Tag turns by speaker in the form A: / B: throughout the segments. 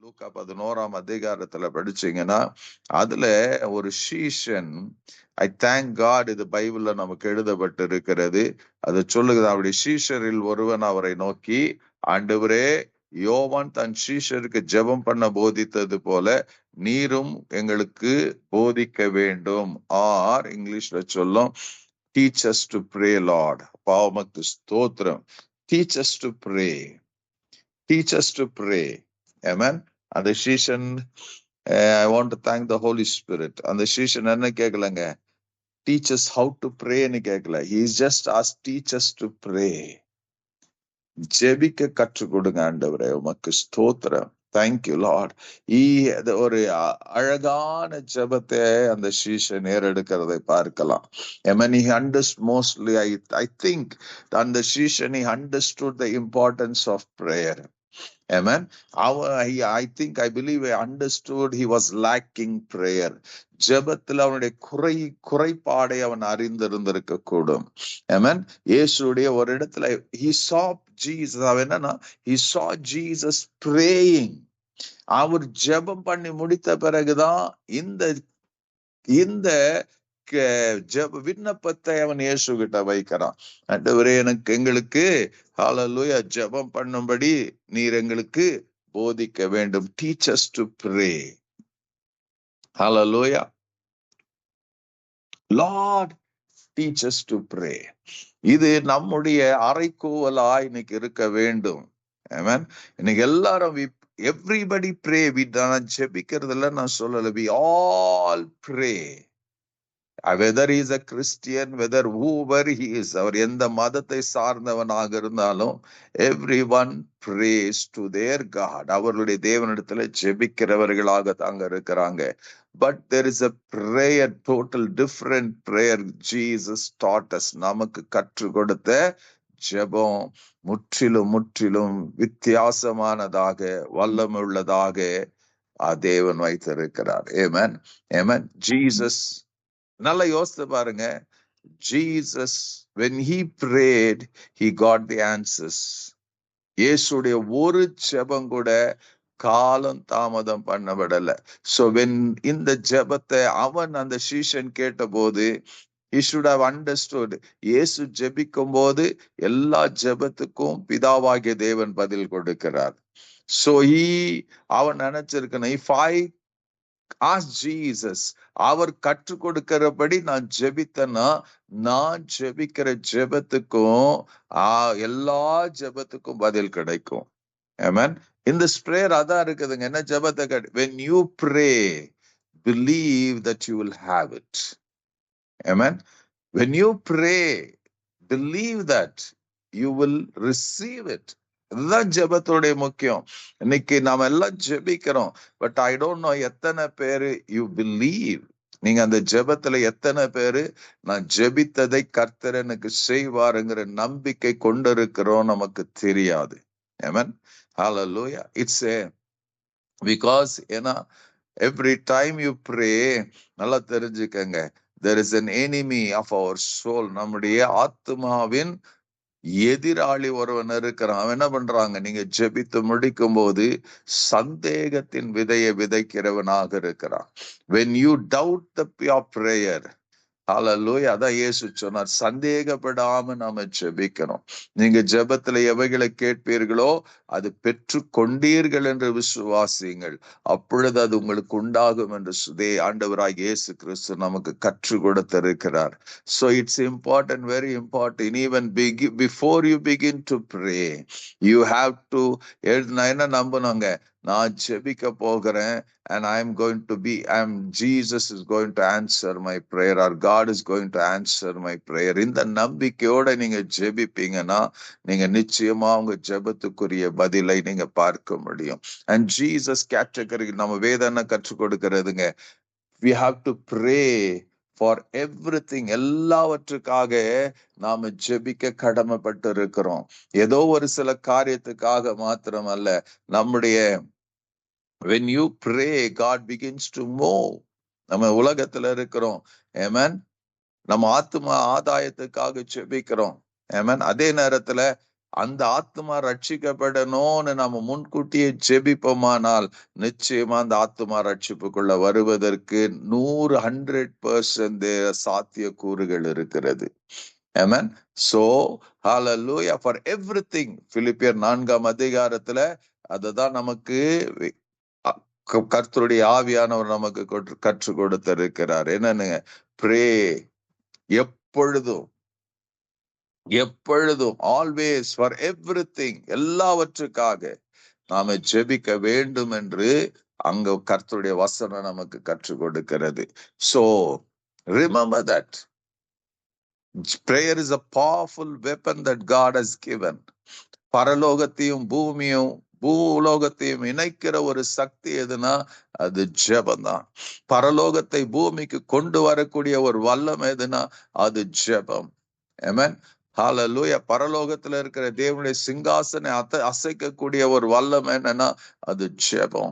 A: லூக்கா 11ஆம் அதிகாரத்துல படிச்சீங்கன்னா அதுல ஒரு சீஷன், ஐ தேங்க் காட், இது பைபிள்ல நமக்கு எழுதப்பட்டு இருக்கிறது. அது சொல்லுகிறது, அவருடைய சீஷரில் ஒருவன் அவரை நோக்கி, ஆண்டவரே, யோவான் தன் சீஷருக்கு ஜெபம் பண்ண போதித்தது போல நீரும் எங்களுக்கு போதிக்க வேண்டும். ஆர் இங்கிலீஷ்ல சொல்லும், teach us to pray, Lord. பாவமக்கு ஸ்தோத்திரம். teach us to pray. teach us to pray. Amen. அந்த சீஷன், I want to thank the Holy Spirit. அந்த சீஷன் என்ன கேட்கலங்க, teach us how to pray ன்னு கேட்கல. He is just asked, teach us to pray. ஜெபிக்க கற்றுக் கொடுங்க ஆண்டவரே, உமக்கு ஸ்தோத்திரம். Thank you Lord. ஒரு அழகான ஜெபத்தை அந்த சீஷன் ஏறெடுக்கிறதை பார்க்கலாம். Amen. He understood mostly, I think, அந்த சீஷன் he understood the importance of prayer. Amen. I believe I understood he was lacking prayer. ஜெபத்தில் அவனுடைய குறைபாடை அவன் அறிந்திருந்திருக்க கூடும். Amen. இயேசுடைய ஒரு இடத்துல he saw Jesus. அவன் என்னன்னா, he saw Jesus praying. அவர் ஜெபம் பண்ணி முடித்த பிறகுதான் இந்த விண்ணப்பத்தை அவன் இயேசு கிட்ட வைக்கிறான். ஆண்டவரே, எங்களுக்கு ஹல்லேலூயா ஜெபம் பண்ணும்படி நீர் எங்களுக்கு போதிக்க வேண்டும். teach us to pray. Hallelujah. Lord, teach us to pray. இது நம்முடைய அறைக்கூவலா இன்னைக்கு இருக்க வேண்டும். ஆமென். இன்னைக்கு எல்லாரும் everybody pray. நான் ஜெபிக்கிறதுல நான் சொல்லல, we all pray. Whether he is a Christian, whether whoever he is, அவர் எந்த மதத்தை சார்ந்தவனாக இருந்தாலும், everyone prays to their God. அவர்களுடைய தேவனிடத்துல ஜெபிக்கிறவர்களாக தாங்க இருக்கிறாங்க. But there is a prayer, total different prayer Jesus taught us. நமக்கு கற்றுக் கொடுத்த ஜெபம் முற்றிலும் வித்தியாசமானதாக, வல்லமுள்ளதாக தேவன் வைத்திருக்கிறார். Amen. Amen. Jesus, நல்லா யோசித்து பாருங்க, Jesus, when he prayed, he got the answers. இயேசுடைய ஒரு ஜெபம் கூட காலம் தாமதம் பண்ணப்படல. So when இந்த ஜெபத்தை அவன் அந்த சீஷன் கேட்ட போது, he should have understood, இயேசு ஜெபிக்கும் போது எல்லா ஜெபத்துக்கும் பிதாவாகிய தேவன் பதில் கொடுக்கிறார். So அவன் நினைச்சிருக்கணும், if I ask Jesus, அவர் கற்றுக் கொடுக்கிறபடி நான் ஜெபித்தேன்னா, நான் ஜெபிக்கிற ஜெபத்துக்கும் எல்லா ஜெபத்துக்கும் பதில் கிடைக்கும். ஆமென். இந்த பிரேயர் அதான் இருக்குதுங்க. என்ன ஜெபத்தை when you pray, believe that you will have it. Amen. When you pray, believe that you will receive it. இதுதான் ஜெபத்தோடைய முக்கியம். இன்னைக்கு நாம எல்லாம் ஜெபிக்கிறோம், பட் ஐ டோன்ட் நோ எத்தனை பேரு யூ பிலீவ். நீங்க அந்த ஜெபத்துல எத்தனை பேரு நான் ஜெபித்ததை கர்த்தர் எனக்கு செய்வாருங்கிற நம்பிக்கை கொண்டிருக்கிறோம் நமக்கு தெரியாது. Amen. Hallelujah. It's because ஏன்னா every time you pray, நல்லா தெரிஞ்சுக்கங்க, there is an enemy of our soul. நம்முடைய ஆத்மாவின் எதிராளி ஒருவன் இருக்கிறான். அவன் என்ன பண்றாங்க, நீங்க ஜெபித்து முடிக்கும் போது சந்தேகத்தின் விதையை விதைக்கிறவனாக இருக்கிறான். when you doubt your prayer, ஹல்லேலூயா, அதான் இயேசு சொன்னார், சந்தேகப்படாம நாம ஜெபிக்கணும். நீங்க ஜெபத்துல எவைகளை கேட்பீர்களோ அது பெற்று கொண்டீர்கள் என்று விசுவாசியுங்கள், அப்பொழுது அது உங்களுக்கு உண்டாகும் என்று ஆண்டவராய் இயேசு கிறிஸ்து நமக்கு கற்றுக் கொடுத்திருக்கிறார். So it's important, very important, even before you begin to pray, you have to, நான் என்ன நம்பணுங்க, நான் ஜெபிக்க போகிறேன், and Jesus is going to answer my prayer, or God is going to answer my prayer. இந்த நம்பிக்கையோட நீங்க ஜெபிப்பீங்கன்னா நீங்க நிச்சயமா உங்க ஜெபத்துக்குரிய பதிலை நீங்க பார்க்க முடியும். And Jesus category நம்ம வேதனை கற்றுக் கொடுக்கிறதுங்க, we have to pray for everything. எல்லாவற்றுக்காக நாம ஜெபிக்க கடமைப்பட்டு இருக்கிறோம். ஏதோ ஒரு சில காரியத்துக்காக மாத்திரம் அல்ல. நம்முடைய when you pray, God begins to move. நம்ம உலகத்துல இருக்கிறோம். Amen. நம்ம ஆத்மா ஆதாயத்துக்காக ஜெபிக்கிறோம். Amen. அதே நேரத்துல அந்த ஆத்மா ரட்சிக்கப்படணும்னு நம்ம முன்கூட்டியே ஜெபிப்போமானால் நிச்சயமா அந்த ஆத்மா ரட்சிப்புக்குள்ள வருவதற்கு 100% சாத்திய கூறுகள் இருக்கிறது. Amen. So, hallelujah for everything. பிலிப்பியர் 4ஆம் அதிகாரத்துல அததான் நமக்கு கர்த்தருடைய ஆவியானவர் நமக்கு கற்றுக் கொடுத்திருக்கிறார். என்னன்னு? ப்ரே, எப்பொழுதும் ஆல்வேஸ் ஃபார் எவ்ரிதிங், எல்லாவற்றுக்காக நாம ஜெபிக்க வேண்டும் என்று அங்க கர்த்தருடைய வசனம் நமக்கு கற்றுக் கொடுக்கிறது. So remember that prayer is a powerful weapon that God has given. பரலோகத்தையும் பூலோகத்தையும் இணைக்கிற ஒரு சக்தி எதுனா அது ஜெபம். பரலோகத்தை பூமிக்கு கொண்டு வரக்கூடிய ஒரு வல்லம் எதுனா அது ஜெபம். ஆமென். ஹalleluya. பரலோகத்துல இருக்கிற தேவனுடைய சிங்காசனை அசைக்கக்கூடிய ஒரு வல்லம் என்னன்னா அது ஜெபம்.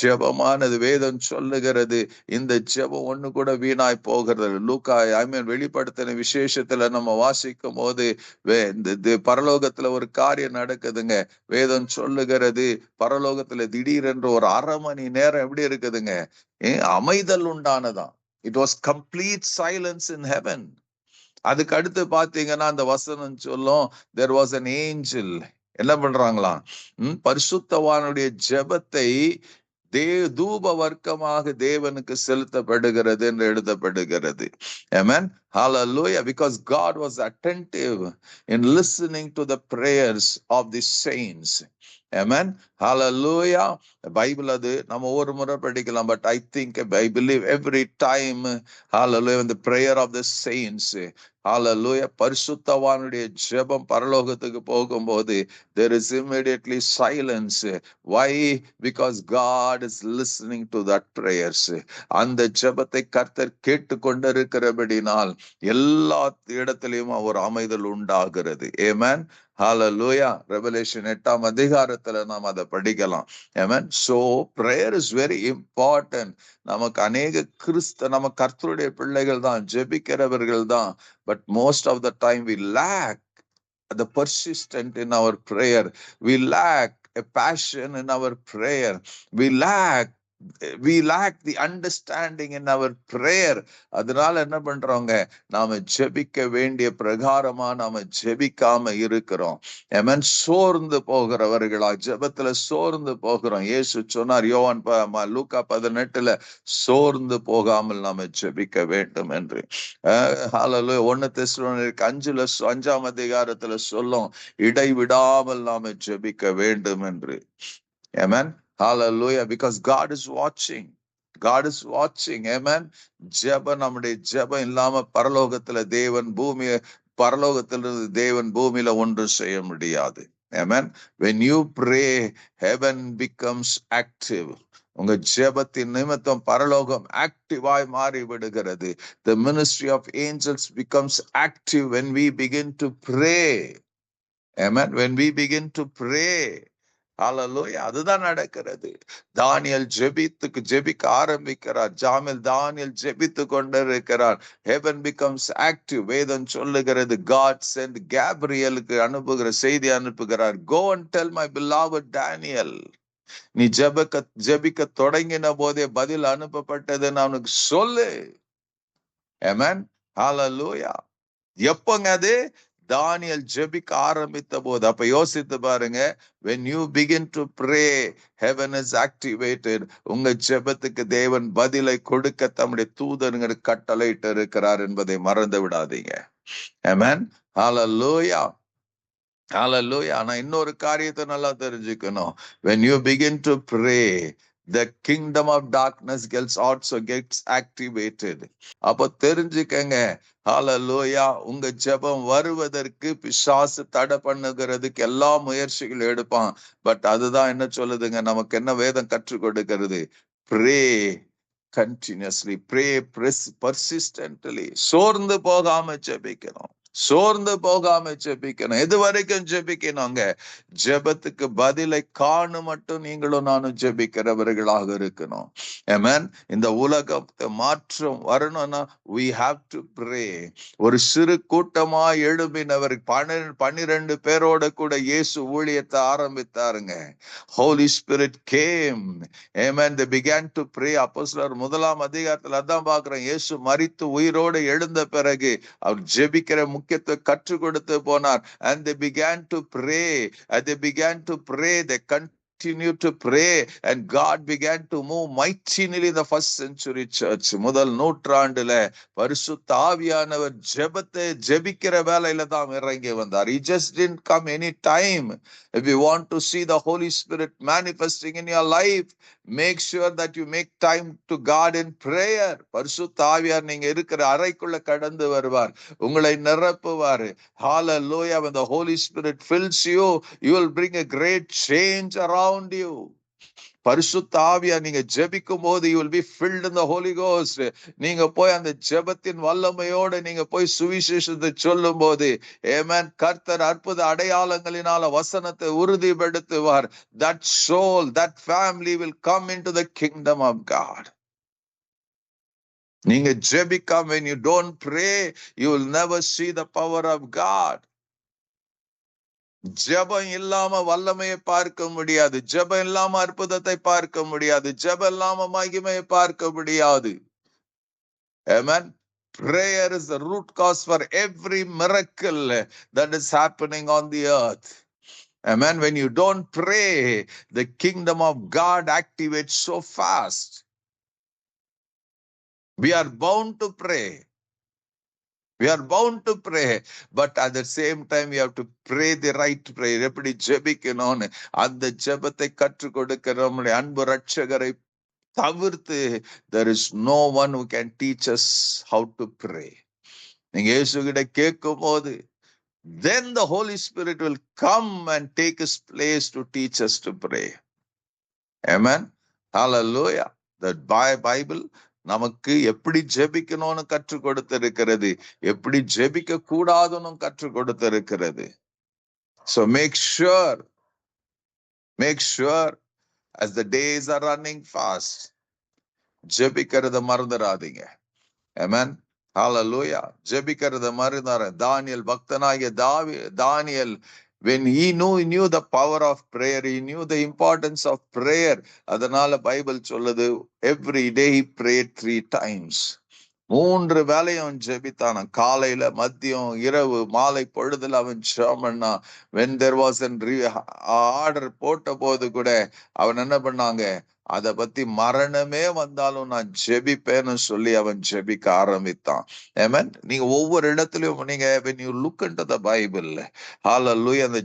A: ஜெபமானது வேதம் சொல்லுகிறது. இந்த ஜெபம் ஒண்ணு கூட வீணாய் போகிறது. லூக்கா வெளிப்படுத்தின விசேஷத்துல நம்ம வாசிக்கும் போது பரலோகத்துல ஒரு காரியம் நடக்குதுங்க. வேதம் சொல்லுகிறது பரலோகத்துல திடீரென்று ஒரு 1/2 மணி நேரம் எப்படி இருக்குதுங்க, அமைதல் உண்டானதான். It was complete silence in heaven. அதுக்கு அடுத்து பாத்தீங்கன்னா அந்த வசனம் சொல்லும், there was an angel. என்ன பண்றாங்களாம்? பரிசுத்தவானுடைய ஜெபத்தை தூப வர்க்கமாக தேவனுக்கு செலுத்தப்படுகிறது என்று எழுதப்படுகிறது. Amen. Hallelujah. Because God was attentive in listening to the prayers of the saints. Amen. Hallelujah. Bible அது நம்ம ஒரு முறை படிக்கலாம். But I believe every time, hallelujah, the prayer of the saints, hallelujah, பரிசுத்தவானுடைய ஜெபம் பரலோகத்துக்கு போகும்போது there is immediately silence. Why? Because God is listening to that prayers. அந்த ஜெபத்தை கர்த்தர் கேட்டு கொண்டிருக்கிறபடினால் எல்லா இடத்திலையும் அவர் அமைதல் உண்டாகிறது. Amen. Hallelujah. Revelation 8ஆம் அதிகாரத்துல நாம் அதை படிக்கலாம். Amen. So prayer is very important. நமக்கு அநேக நம்ம கர்த்தருடைய பிள்ளைகள் தான், ஜெபிக்கிறவர்கள் தான். But most of the time we lack the persistent in our prayer. We lack a passion in our prayer. We lack the understanding in our prayer. அதனால என்ன பண்றோங்க, நாம ஜெபிக்க வேண்டிய பிரகாரமா நாம ஜெபிக்காம இருக்கிறோம். ஆமென். சோர்ந்து போகிறவர்களா, ஜெபத்துல சோர்ந்து போகிறோம். இயேசு சொன்னார் யோவான் லூக்கா 18ல சோர்ந்து போகாமல் நாம ஜெபிக்க வேண்டும் என்று. ஹalleluya. 1 தெசலோனிக்கேயர் 5ஆம் அதிகாரத்துல சொல்லும், இடைவிடாமல் நாம ஜெபிக்க வேண்டும் என்று. Amen. Hallelujah. Because God is watching. God is watching. Amen. ஜெபம், நம்முடைய ஜெபம் இல்லாம பரலோகத்துல தேவன் பூமியில ஒன்றும் செய்ய முடியாது. Amen. When you pray, heaven becomes active. உங்க ஜெபத்தின் நிமித்தம் பரலோகம் ஆக்டிவாய் மாறி விடுகிறது. The ministry of angels becomes active when we begin to pray. Amen. When we begin to pray. ஹalleluya. அதுதான் நடக்கிறது. தானியேல் ஜெபிக்க ஆரம்பிக்கிறார். தானியேல் ஜெபித்து கொண்டிருக்கிறார். heaven becomes active. வேதம் சொல்லுகிறது God sent Gabrielக்கு செய்தி அனுப்புகிறார். go and tell my beloved Daniel. நீ ஜெபிக்க தொடங்கின போதே பதில் அனுப்பப்பட்டது நான் உனக்கு சொல்லு. Amen. Hallelujah. எப்பங்க அது? தானியேல் ஜெபிக்க ஆரம்பித்த போது. அப்ப யோசித்து பாருங்க, when you begin to pray, heaven is activated. உங்க ஜெபத்துக்கு தேவன் பதிலை கொடுக்க தம்முடைய தூதர்களுக்கு கட்டளையிட்டு இருக்கிறார் என்பதை மறந்து விடாதீங்க. Amen. Hallelujah. Hallelujah. ஆனா இன்னொரு காரியத்தை நல்லா தெரிஞ்சுக்கணும். When you begin to pray, the kingdom of darkness gets activated. அப்போ தெரிஞ்சுக்கங்க, ஹalleluya, உங்க ஜெபம் வருவதற்கு பிசாசு தடை பண்ணுகிறதுக்கு எல்லா முயற்சிகள் எடுப்பான். பட் அதுதான் என்ன சொல்லுதுங்க, நமக்கு என்ன வேதம் கற்றுக் கொடுக்கிறது? pray continuously, pray persistently. சோர்ந்து போகாம ஜெபிக்கணும். சோர்ந்து போகாம ஜெபிக்கணும். எது வரைக்கும் ஜெபிக்கணுங்க? ஜெபத்துக்கு பதிலை காணு மட்டும் நீங்களும் நானும் ஜெபிக்கிறவர்களாக இருக்கணும். ஆமென். இந்த உலகத்தை மாற்றம் வரணும்னா we have to pray. ஒரு சிறு கூட்டமா எழும்பினவர் 12 பேரோட கூட இயேசு ஊழியத்தை ஆரம்பித்தாருங்க. Holy Spirit came. Amen. They began to pray. அப்போஸ்தலர் 1ஆம் அதிகாரத்துல அதான் பார்க்கிறோம். இயேசு மரித்து உயிரோடு எழுந்த பிறகு அவர் ஜெபிக்கிற முக்கியத்தை கற்றுக் கொடுத்து போனார். And they began to pray. They continued to pray, and God began to move mightily in the first century church. முதல் நூற்றாண்டுல பரிசுத்த ஆவியானவர் ஜெபத்தை ஜெபிக்கிற வேலையில தான் இறங்கி வந்தார். He just didn't come any time. If you want to see the Holy Spirit manifesting in your life, make sure that you make time to God in prayer. பரிசுத்த ஆவியார் நீங்க இருக்கிற அறைக்குள்ள கடந்து வருவார், உங்களை நிரப்புவார். Hallelujah. When the Holy Spirit fills you, you will bring a great change around you. பரிசுத்த ஆவியா நீங்க ஜெபிக்கும் போது you will be filled in the Holy Ghost. நீங்க போய் அந்த ஜெபத்தின் வல்லமையோடு நீங்க போய் சுவிசேஷத்தை சொல்லும் போது ஆமென், கர்த்தர் அற்புத அடையாளங்களினால வசனத்தை உறுதிப்படுத்துவார். That soul, that family will come into the kingdom of God. நீங்க ஜெபிக்காம, when you don't pray, you will never see the power of God. ஜெபம் இல்லாம வல்லமையை பார்க்க முடியாது. ஜெபம் இல்லாம அற்புதத்தை பார்க்க முடியாது. ஜெபம் இல்லாம மகிமையை பார்க்க முடியாது. Amen. Prayer is the root cause for every miracle that is happening on the earth. Amen. When you don't pray, the kingdom of God activates so fast. We are bound to pray. We are bound to pray, but at the same time we have to pray the right prayer. எப்படி ஜெபிக்கணும்னு அந்த ஜெபத்தை கற்றுக் கொடுக்கிற நம்முடைய அன்பு ரட்சகரை தவிர்த்து there is no one who can teach us how to pray. நீங்க இயேசு கிட்ட கேட்கும் போது then the Holy Spirit will come and take his place to teach us to pray. Amen. Hallelujah. The Bible நமக்கு எப்படி ஜெபிக்கணும்னு கற்றுக் கொடுத்திருக்கிறது, எப்படி ஜெபிக்க கூடாதுன்னு கற்றுக் கொடுத்திருக்கிறது. So make sure as the days are running fast, ஜெபிக்கிறத மறந்துடாதீங்க. Amen. Hallelujah. ஜெபிக்கிறத மறந்துடாத. தானியேல், பக்தனாகிய தானியேல், when he knew the power of prayer, he knew the importance of prayer. அதனால பைபிள் சொல்லுது every day he prayed 3 times. 3 வேளையும் ஜெபித்தான. காலையில, மதியம், இரவு, மாலை பொழுதுல அவன் ஜெபம் பண்ணா. when there was an order போட்ட போது கூட அவன் என்ன பண்ணாங்க, அத பத்தி மரணமே வந்தாலும் நான் ஜெபிப்பேன்னு சொல்லி அவன் ஜெபிக்க ஆரம்பித்தான். Amen. நீங்க ஒவ்வொரு இடத்துலயும் நீங்க when you look into the Bible, hallelujah, அந்த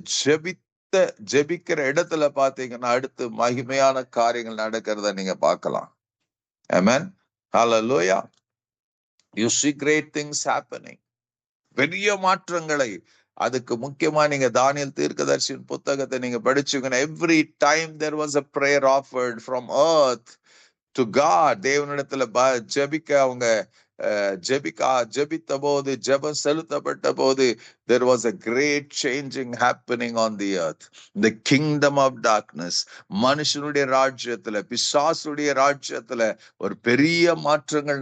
A: ஜெபிக்கிற இடத்துல பாத்தீங்கன்னா அடுத்து மகிமையான காரியங்கள் நடக்கிறத நீங்க பார்க்கலாம். Amen. Hallelujah. You see great things happening. பெரிய மாற்றங்களை, அதுக்கு முக்கியமா நீங்க தானியேல் தீர்க்கதரிசியின் புத்தகத்தை நீங்க படிச்சுக்கணும். every time there was a prayer offered from earth to God, தேவனிடத்துல ஜெபிக்க அவங்க ஜெபித்த போது, ஜெபம் செலுத்தப்பட்ட போது there was a great changing happening on the earth. The kingdom of darkness, மனுஷனுடைய ராஜ்யத்துல, பிசாசுடைய ராஜ்யத்துல ஒரு பெரிய மாற்றங்கள்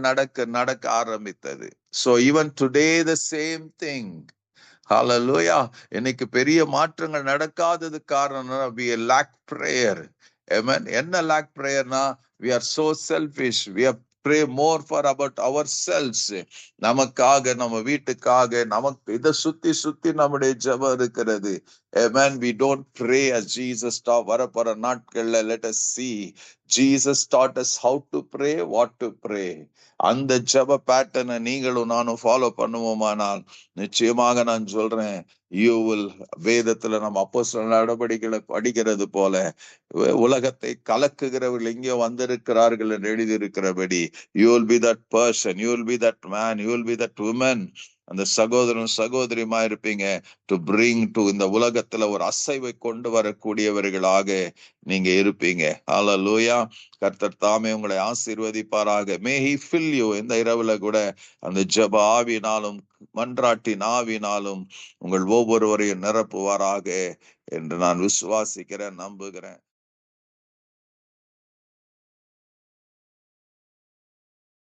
A: நடக்க ஆரம்பித்தது. So even today the same thing. Hallelujah. இன்னைக்கு பெரிய மாற்றங்கள் நடக்காதது காரணம் we lack prayer. Amen. என்ன lack prayerனா, we are so selfish. We have pray more for about ourselves. நமக்காக, நம்ம வீட்டுக்காக, நமக்கு இதை சுத்தி நம்முடைய ஜெபம் இருக்கிறது. Amen. We don't pray as Jesus taught. வரப்போற நாட்கள்ல let us see Jesus taught us how to pray, what to pray. அந்த ஜெப பேட்டர்னை நீங்களும் நானும் ஃபாலோ பண்ணுவோமானால் நிச்சயமாக நான் சொல்றேன், you will, வேதத்துல நம்ம அப்போஸ்தலர் நடபடிகளை படிக்கிறது போல உலகத்தை கலக்குகிறவர்கள் எங்கே வந்திருக்கிறார்கள் என்று எழுதியிருக்கிறபடி you will be that person, you will be that man, you will be that woman அந்த சகோதரன் சகோதரியுமா இருப்பீங்க. டு பிரிங் டு இந்த உலகத்துல ஒரு அசைவை கொண்டு வரக்கூடியவர்களாக நீங்க இருப்பீங்க. ஹல்லேலூயா. கர்த்தர் தாமே உங்களை ஆசீர்வதிப்பாராக. மே ஹி ஃபில் யூ. இந்த இரவுல கூட அந்த ஜெப ஆவினாலும் மன்றாட்டின் ஆவினாலும் உங்கள் ஒவ்வொருவரையும் நிரப்புவாராக என்று நான் விசுவாசிக்கிறேன், நம்புகிறேன்.